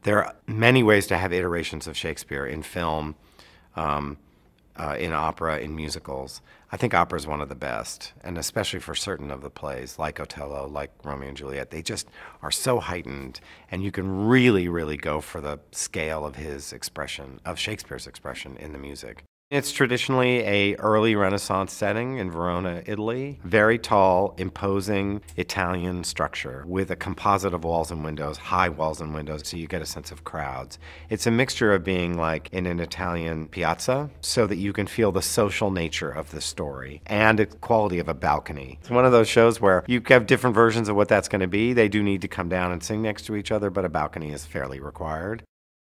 There are many ways to have iterations of Shakespeare in film, in opera, in musicals. I think opera is one of the best, and especially for certain of the plays, like Othello, like Romeo and Juliet. They just are so heightened, and you can really, really go for the scale of his expression, of Shakespeare's expression in the music. It's traditionally an early Renaissance setting in Verona, Italy. Very tall, imposing Italian structure with a composite of walls and windows, high walls and windows, so you get a sense of crowds. It's a mixture of being like in an Italian piazza so that you can feel the social nature of the story and the quality of a balcony. It's one of those shows where you have different versions of what that's going to be. They do need to come down and sing next to each other, but a balcony is fairly required.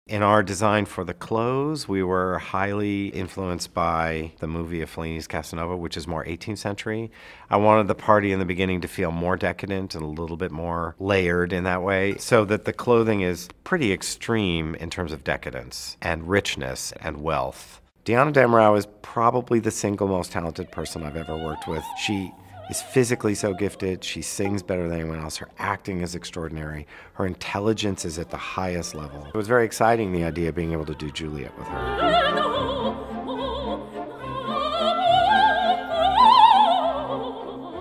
In our design for the clothes, we were highly influenced by the movie of Fellini's Casanova, which is more 18th century. I wanted the party in the beginning to feel more decadent and a little bit more layered in that way, so that the clothing is pretty extreme in terms of decadence and richness and wealth. Diana Damrau is probably the single most talented person I've ever worked with. She is physically so gifted, she sings better than anyone else, her acting is extraordinary, her intelligence is at the highest level. It was very exciting, the idea of being able to do Juliet with her.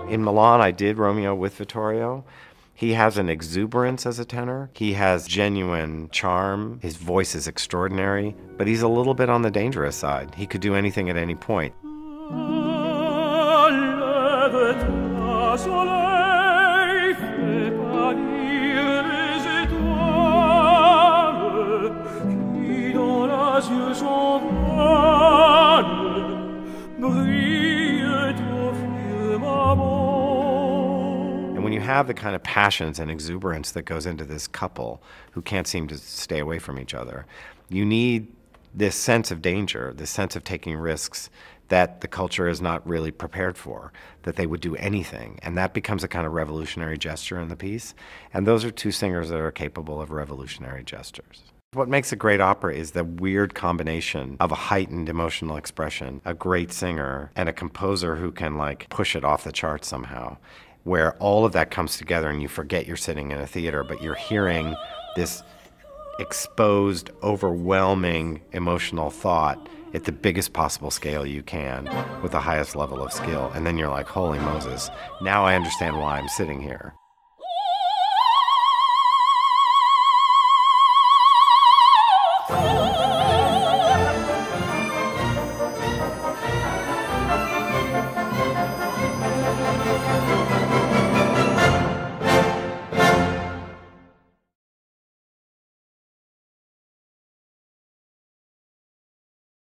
In Milan, I did Romeo with Vittorio. He has an exuberance as a tenor. He has genuine charm. His voice is extraordinary, but he's a little bit on the dangerous side. He could do anything at any point. And when you have the kind of passions and exuberance that goes into this couple who can't seem to stay away from each other, you need this sense of danger, this sense of taking risks that the culture is not really prepared for, that they would do anything. And that becomes a kind of revolutionary gesture in the piece. And those are two singers that are capable of revolutionary gestures. What makes a great opera is the weird combination of a heightened emotional expression, a great singer, and a composer who can like push it off the charts somehow, where all of that comes together and you forget you're sitting in a theater, but you're hearing this exposed, overwhelming emotional thought at the biggest possible scale you can with the highest level of skill. And then you're like, holy Moses, now I understand why I'm sitting here.